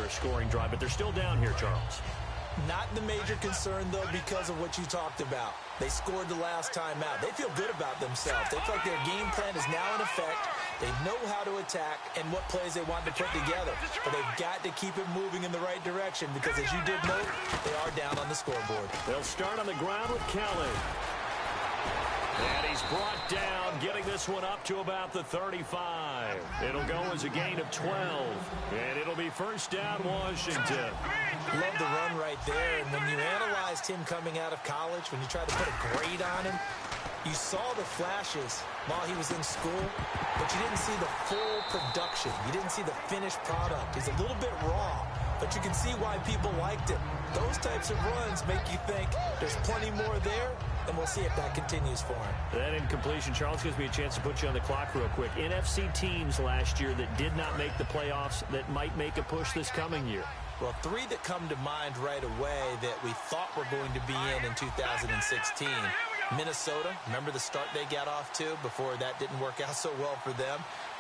their scoring drive, but they're still down here, Charles. Not the major concern, though, because of what you talked about. They scored the last time out. They feel good about themselves. They feel like their game plan is now in effect. They know how to attack and what plays they want to put together. But they've got to keep it moving in the right direction because, as you did note, they are down on the scoreboard. They'll start on the ground with Kelly. And he's brought down, getting this one up to about the 35. It'll go as a gain of 12. And it'll be first down, Washington. Love the run right there. And when you analyzed him coming out of college, when you tried to put a grade on him, you saw the flashes while he was in school, but you didn't see the full production. You didn't see the finished product. He's a little bit raw, but you can see why people liked him. Those types of runs make you think there's plenty more there, and we'll see if that continues for him. That incompletion, Charles, gives me a chance to put you on the clock real quick. NFC teams last year that did not make the playoffs that might make a push this coming year. Well, three that come to mind right away that we thought were going to be in 2016. Minnesota, remember the start they got off to before that didn't work out so well for them.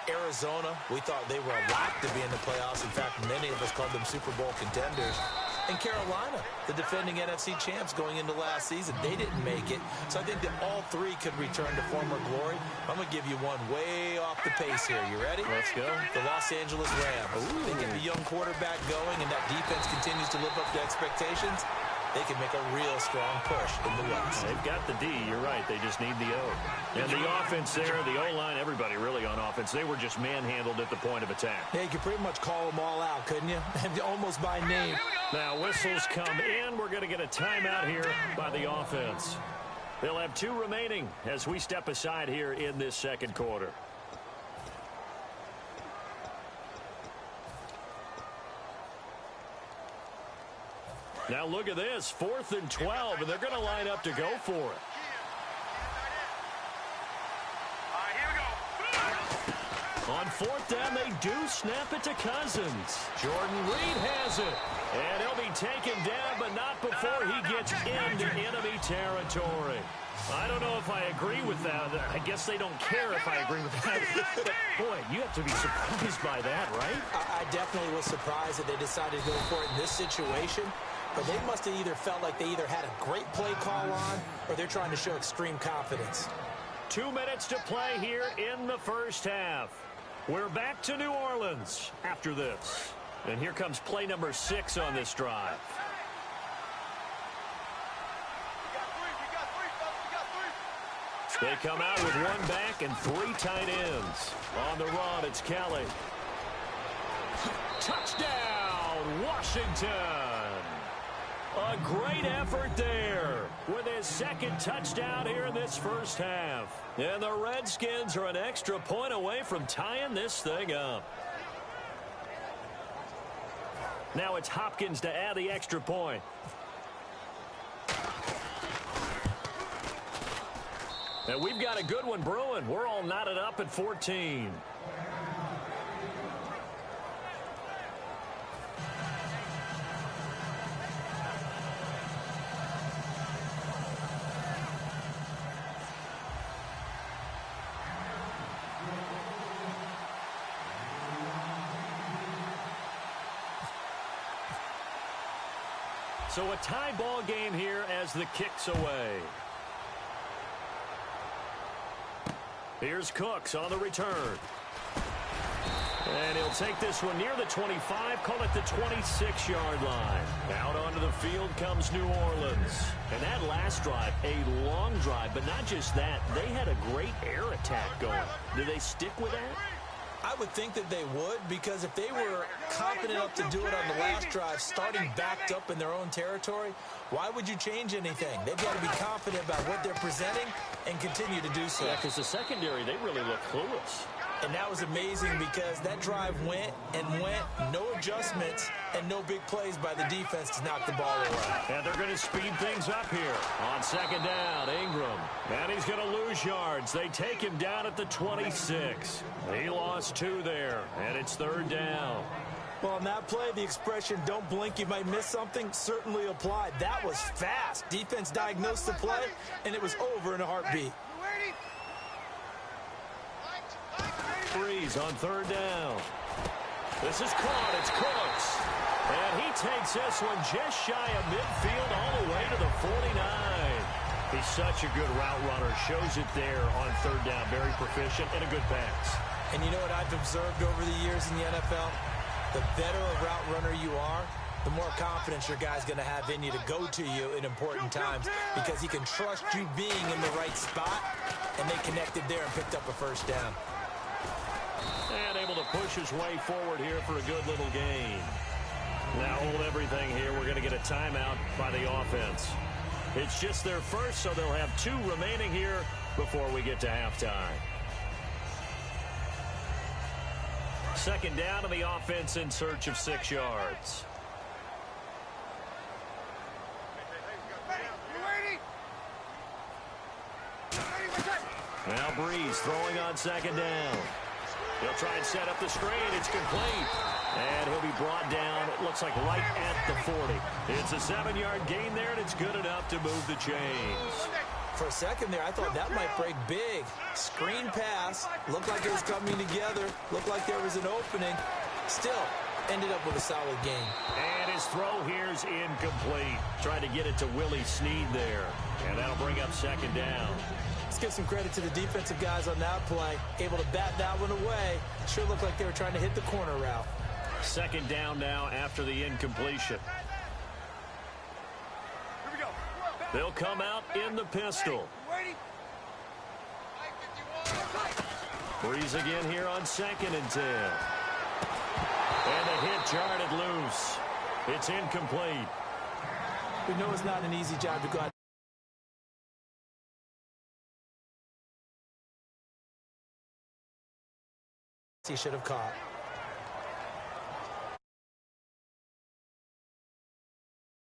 Arizona, we thought they were a lock to be in the playoffs. In fact, many of us called them Super Bowl contenders. And Carolina, the defending NFC champs going into last season, they didn't make it. So I think that all three could return to former glory. I'm going to give you one way off the pace here. You ready? Let's go. The Los Angeles Rams. They get the young quarterback going, and that defense continues to live up to expectations. They can make a real strong push in the West. They've got the D, you're right. They just need the O. And the offense there, the O-line, everybody really on offense, they were just manhandled at the point of attack. Yeah, you could pretty much call them all out, couldn't you? Almost by name. Now whistles come in. We're going to get a timeout here by the offense. They'll have 2 remaining as we step aside here in this second quarter. Now look at this, 4th and 12, and they're going to line up to go for it. On 4th down, they do snap it to Cousins. Jordan Reed has it. And he'll be taken down, but not before he gets into enemy territory. I don't know if I agree with that. I guess they don't care if I agree with that. But, boy, you have to be surprised by that, right? I definitely was surprised that they decided to go for it in this situation. But they must have either felt like they either had a great play call on or they're trying to show extreme confidence. 2 minutes to play here in the first half. We're back to New Orleans after this. And here comes play number 6 on this drive. They come out with 1 back and 3 tight ends. On the run, it's Kelly. Touchdown, Washington! A great effort there with his 2nd touchdown here in this first half. And the Redskins are an extra point away from tying this thing up. Now it's Hopkins to add the extra point. And we've got a good one brewing. We're all knotted up at 14. So a tie ball game here as the kick's away. Here's Cooks on the return. And he'll take this one near the 25, call it the 26-yard line. Out onto the field comes New Orleans. And that last drive, a long drive, but not just that, they had a great air attack going. Do they stick with that? I would think that they would, because if they were confident enough to do it on the last drive, starting backed up in their own territory, why would you change anything? They've got to be confident about what they're presenting and continue to do so. Yeah, because the secondary, they really look clueless. And that was amazing because that drive went and went, no adjustments, and no big plays by the defense to knock the ball away. And they're going to speed things up here. On 2nd down, Ingram. And he's going to lose yards. They take him down at the 26. He lost 2 there, and it's 3rd down. Well, on that play, the expression, don't blink, you might miss something, certainly applied. That was fast. Defense diagnosed the play, and it was over in a heartbeat. Freeze on 3rd down. This is caught. It's Cooks. takes this one just shy of midfield all the way to the 49. He's such a good route runner. Shows it there on third down. Very proficient and a good pass. And you know what I've observed over the years in the NFL? The better a route runner you are, the more confidence your guy's going to have in you to go to you in important times because he can trust you being in the right spot, and they connected there and picked up a first down. And able to push his way forward here for a good little gain. Now hold everything here. We're going to get a timeout by the offense. It's just their first, so they'll have 2 remaining here before we get to halftime. Second down, and the offense in search of 6 yards. Now Breeze throwing on second down. He'll try and set up the screen. It's complete. And he'll be brought down, it looks like right at the 40. It's a 7-yard gain there, and it's good enough to move the chains. For a second there, I thought that might break big. Screen pass. Looked like it was coming together. Looked like there was an opening. Still, ended up with a solid gain. And his throw here's incomplete. Trying to get it to Willie Snead there. And that'll bring up second down. Let's give some credit to the defensive guys on that play. Able to bat that one away. Sure looked like they were trying to hit the corner route. Second down now after the incompletion. They'll come out in the pistol. Breeze again here on 2nd and 10. And the hit jarred it loose. It's incomplete. We know it's not an easy job to go out. He should have caught.